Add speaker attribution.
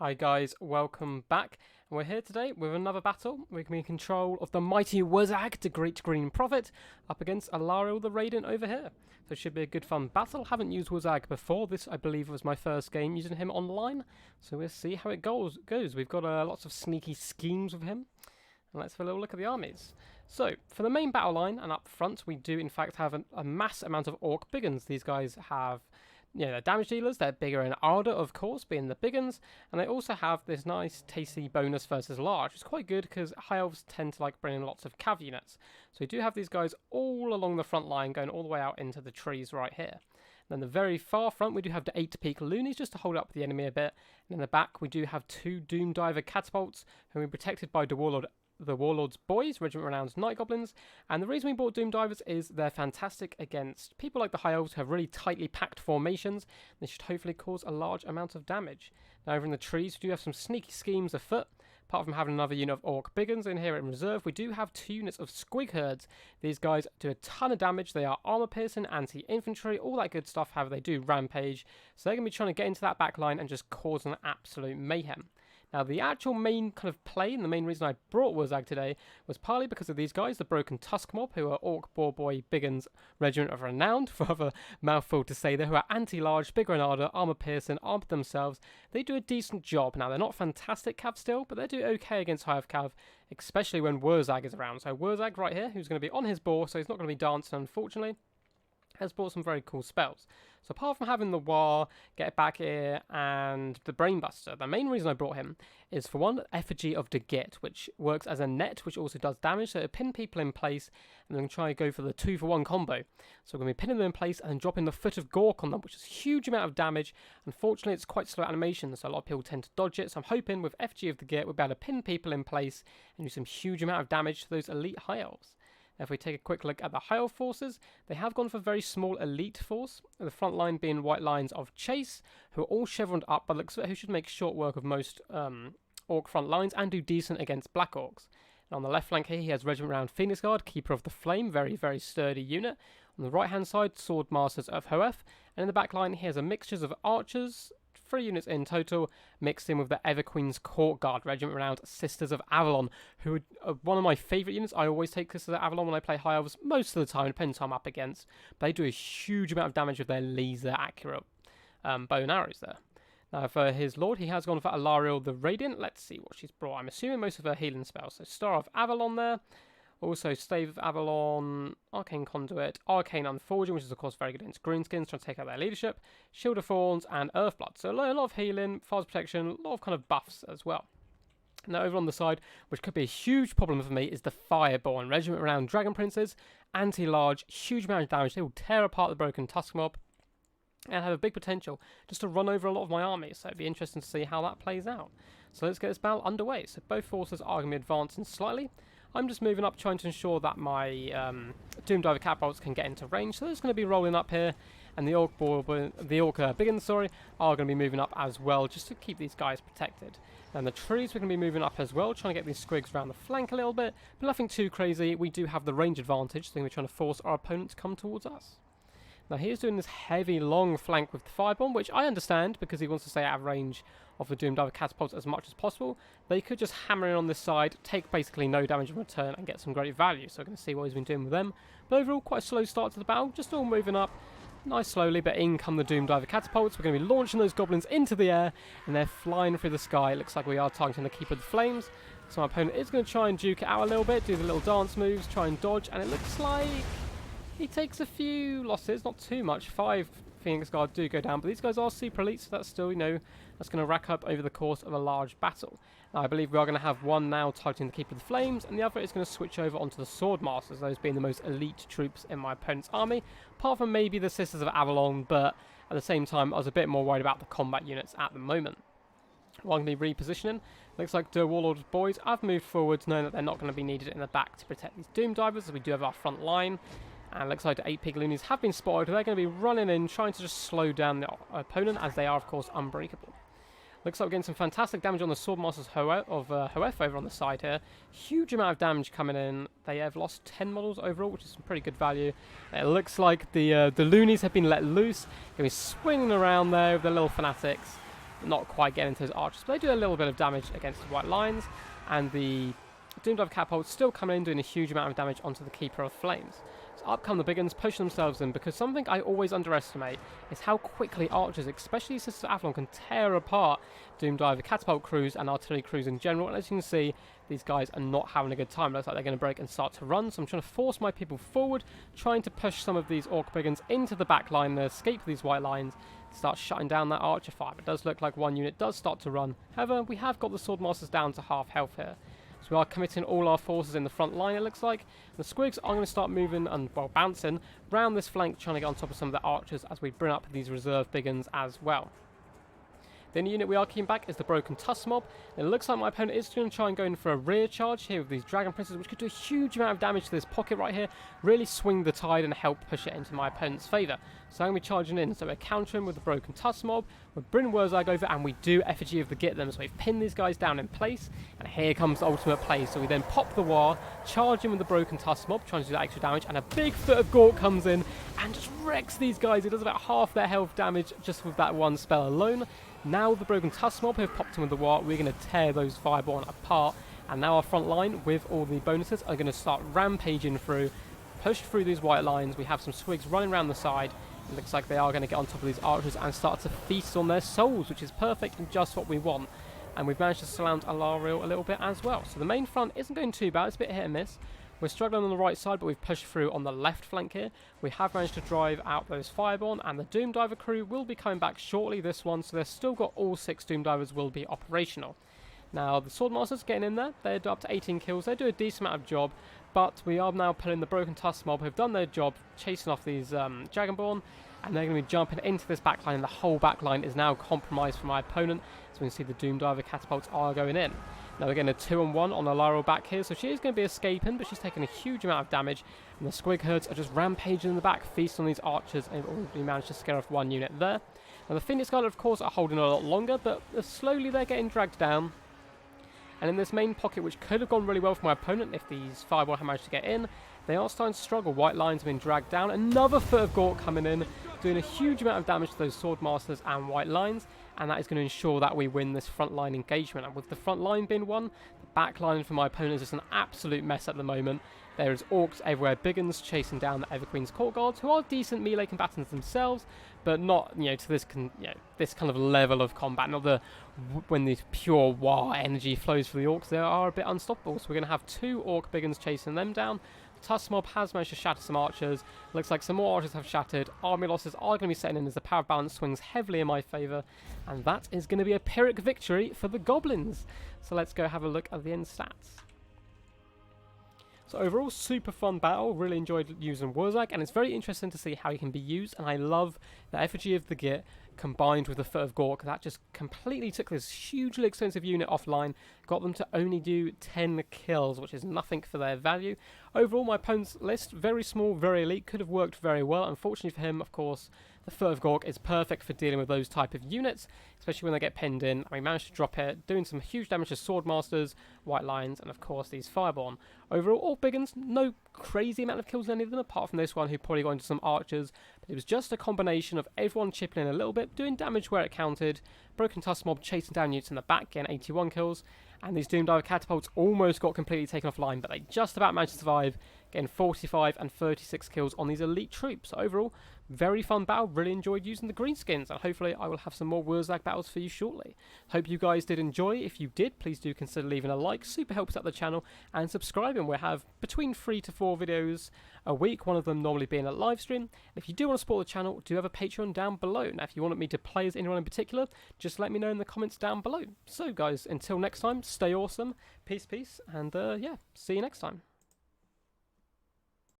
Speaker 1: Hi guys, welcome back. We're here today with another battle. We're going to be in control of the mighty Wurzag, the Great Green Prophet, up against Alariel the Radiant over here. So it should be a good fun battle. Haven't used Wurzag before. This, I believe, was my first game using him online. So we'll see how it goes. We've got lots of sneaky schemes with him. And let's have a little look at the armies. So, for the main battle line and up front, we do in fact have a mass amount of Orc Biggins. These guys have... they're damage dealers, they're bigger in Arda, of course, being the big uns, and they also have this nice tasty bonus versus large. It's quite good because High Elves tend to like bring in lots of cav units. So we do have these guys all along the front line, going all the way out into the trees right here. Then the very far front, we do have the 8 peak loonies just to hold up the enemy a bit. And in the back, we do have 2 Doom Diver catapults, who are protected by the Warlord's Boys, Regiment Renowned Night Goblins. And the reason we bought Doom Divers is they're fantastic against people like the High Elves who have really tightly packed formations. They should hopefully cause a large amount of damage. Now over in the trees, we do have some sneaky schemes afoot. Apart from having another unit of Orc Biggins in here in reserve, we do have 2 units of Squig Herds. These guys do a ton of damage. They are armor piercing, anti-infantry, all that good stuff. However, they do rampage. So they're going to be trying to get into that back line and just cause an absolute mayhem. Now, the actual main kind of play, and the main reason I brought Wurzag today, was partly because of these guys, the Broken Tusk Mob, who are Orc Boar Boy Biggins Regiment of Renowned, rather mouthful to say there, who are anti-large, bigger in armor, armor piercing, armed themselves. They do a decent job. Now, they're not fantastic cav still, but they do okay against high of cav, especially when Wurzag is around. So Wurzag right here, who's going to be on his boar, so he's not going to be dancing, unfortunately, has brought some very cool spells. So apart from having the War, Get Back Here, and the Brainbuster, the main reason I brought him is for one, Effigy of the Git, which works as a net, which also does damage, so it'll pin people in place, and then try and go for the 2-for-1 combo. So we're going to be pinning them in place, and then dropping the Foot of Gork on them, which is a huge amount of damage. Unfortunately, it's quite slow animation, so a lot of people tend to dodge it, so I'm hoping with Effigy of the Git, we'll be able to pin people in place, and do some huge amount of damage to those elite High Elves. If we take a quick look at the High Elf forces, they have gone for a very small elite force, the front line being white lines of Chase, who are all chevroned up by looks of it, who should make short work of most Orc front lines and do decent against Black Orcs. And on the left flank here, he has Regiment Round Phoenix Guard, Keeper of the Flame, very, very sturdy unit. On the right hand side, Sword Masters of Hoeth, and in the back line, he has a mixture of archers, 3 units in total, mixed in with the Everqueen's Court Guard, Regiment Renowned Sisters of Avalon, who are one of my favourite units. I always take Sisters of Avalon when I play High Elves, most of the time, depends who I'm up against. But they do a huge amount of damage with their laser accurate bow and arrows there. Now for his lord, he has gone for Alariel the Radiant. Let's see what she's brought. I'm assuming most of her healing spells. So Star of Avalon there. Also, Stave of Avalon, Arcane Conduit, Arcane Unforging, which is of course very good against Greenskins, trying to take out their leadership, Shield of Thorns, and Earthblood. So a lot of healing, fast protection, a lot of kind of buffs as well. Now over on the side, which could be a huge problem for me, is the Fireborn Regiment around Dragon Princes, anti-large, huge amount of damage. They will tear apart the Broken Tusk Mob and have a big potential just to run over a lot of my army. So it'd be interesting to see how that plays out. So let's get this battle underway. So both forces are going to be advancing slightly. I'm just moving up, trying to ensure that my Doom Diver catapults can get into range. So they're just going to be rolling up here, and the Orc Biggins, are going to be moving up as well, just to keep these guys protected. And the trees we're going to be moving up as well, trying to get these squigs around the flank a little bit, but nothing too crazy. We do have the range advantage, so we're trying to force our opponent to come towards us. Now he's doing this heavy long flank with the Firebomb, which I understand because he wants to stay out of range of the Doom Diver catapults as much as possible. They could just hammer in on this side, take basically no damage in return, and get some great value. So we're going to see what he's been doing with them. But overall, quite a slow start to the battle, just all moving up nice slowly, but in come the Doom Diver catapults. We're going to be launching those goblins into the air, and they're flying through the sky. It looks like we are targeting the Keeper of the Flames. So my opponent is going to try and duke it out a little bit, do the little dance moves, try and dodge, and it looks like he takes a few losses, not too much. 5 Phoenix Guard do go down, but these guys are super elite, so that's still, that's going to rack up over the course of a large battle. Now, I believe we are going to have one now targeting the Keeper of the Flames, and the other is going to switch over onto the Sword Masters, those being the most elite troops in my opponent's army, apart from maybe the Sisters of Avalon, but at the same time, I was a bit more worried about the combat units at the moment. Well, I'm going to be repositioning. Looks like the Warlord's Boys have moved forwards, knowing that they're not going to be needed in the back to protect these Doom Divers, as we do have our front line. And looks like the 8 Pigaloonies have been spotted. They're going to be running in, trying to just slow down the opponent, as they are, of course, unbreakable. Looks like we're getting some fantastic damage on the Swordmasters of Hoeth over on the side here. Huge amount of damage coming in. They have lost 10 models overall, which is some pretty good value. It looks like the loonies have been let loose. Going to be swinging around there with the little fanatics. not quite getting into those archers, but they do a little bit of damage against the white lines, and the Doomdiver catapults still coming in doing a huge amount of damage onto the Keeper of Flames. So up come the big uns, pushing themselves in, because something I always underestimate is how quickly archers, especially Sisters of Avalon, can tear apart Doomdiver catapult crews and artillery crews in general. And as you can see, these guys are not having a good time. Looks like they're going to break and start to run, so I'm trying to force my people forward, trying to push some of these orc big uns into the back line, to escape these white lines, start shutting down that archer fire. It does look like one unit does start to run. However, we have got the Swordmasters down to half health here. So we are committing all our forces in the front line, it looks like. The squigs are going to start moving and, well, bouncing round this flank, trying to get on top of some of the archers as we bring up these reserve big uns as well. The only unit we are keeping back is the Broken Tusk Mob. It looks like my opponent is going to try and go in for a rear charge here with these Dragon Princes, which could do a huge amount of damage to this pocket right here, really swing the tide and help push it into my opponent's favour. So I'm going to be charging in, so we're countering with the Broken Tusk Mob, we're bringing Wurzag over, and we do Effigy of the Get Them, so we've pinned these guys down in place, and here comes the ultimate play. So we then pop the War, charge in with the Broken Tusk Mob, trying to do that extra damage, and a big Foot of Gork comes in and just wrecks these guys. It does about half their health damage just with that one spell alone. Now the Broken Tusk Mob have popped in with the War, we're going to tear those Fireborn apart, and now our front line with all the bonuses are going to start rampaging through, push through these white lines. We have some swigs running around the side. It looks like they are going to get on top of these archers and start to feast on their souls, which is perfect and just what we want. And we've managed to surround Alariel a little bit as well. So the main front isn't going too bad, it's a bit hit and miss. We're struggling on the right side, but we've pushed through on the left flank here. We have managed to drive out those Fireborn, and the Doomdiver crew will be coming back shortly this one, so they've still got all 6 Doomdivers will be operational. Now, the Swordmasters getting in there, they're up to 18 kills, they do a decent amount of job, but we are now pulling the Broken Tusk Mob, who've done their job, chasing off these Dragonborn, and they're going to be jumping into this backline, and the whole backline is now compromised for my opponent, so we can see the Doomdiver catapults are going in. Now we're getting a 2-on-1 on Alariel back here, so she is going to be escaping, but she's taking a huge amount of damage, and the squig herds are just rampaging in the back, feasting on these archers, and we've already managed to scare off one unit there. Now the Phoenix Guard, of course, are holding a lot longer, but slowly they're getting dragged down. And in this main pocket, which could have gone really well for my opponent if these Fireball had managed to get in, they are starting to struggle. White lines have been dragged down. Another Foot of Gork coming in, doing a huge amount of damage to those Swordmasters and white lines, and that is going to ensure that we win this front line engagement. And with the front line being won, the back line for my opponent is just an absolute mess at the moment. There is orcs everywhere, big uns chasing down the Everqueen's Court Guards, who are decent melee combatants themselves, but not, to this this kind of level of combat. Not the when the pure war energy flows for the orcs, they are a bit unstoppable. So we're going to have 2 orc big uns chasing them down. Tusk Mob has managed to shatter some archers. Looks like some more archers have shattered. Army losses are going to be setting in as the power balance swings heavily in my favour. And that is going to be a Pyrrhic victory for the Goblins. So let's go have a look at the end stats. So overall, super fun battle. Really enjoyed using Wurzag, and it's very interesting to see how he can be used. And I love the Effigy of the Git combined with the Foot of Gork. That just completely took this hugely expensive unit offline, got them to only do 10 kills, which is nothing for their value. Overall, my opponent's list, very small, very elite, could have worked very well. Unfortunately for him, of course, the Foot of Gork is perfect for dealing with those type of units, especially when they get pinned in. And we managed to drop it, doing some huge damage to Swordmasters, White Lions, and of course these Fireborn. Overall, all big uns, no crazy amount of kills in any of them, apart from this one who probably got into some archers. But it was just a combination of everyone chipping in a little bit, doing damage where it counted. Broken Tusk Mob chasing down units in the back, getting 81 kills. And these Doomdiver catapults almost got completely taken offline, but they just about managed to survive, getting 45 and 36 kills on these elite troops. So overall, very fun battle. Really enjoyed using the Greenskins, and hopefully I will have some more Wurzag battles for you shortly. Hope you guys did enjoy. If you did, please do consider leaving a like. Super helps out the channel, and subscribing. We have between 3 to 4 videos a week, one of them normally being a live stream. And if you do want to support the channel, do have a Patreon down below. Now, if you want me to play as anyone in particular, just let me know in the comments down below. So guys, until next time, stay awesome, peace, and yeah, see you next time.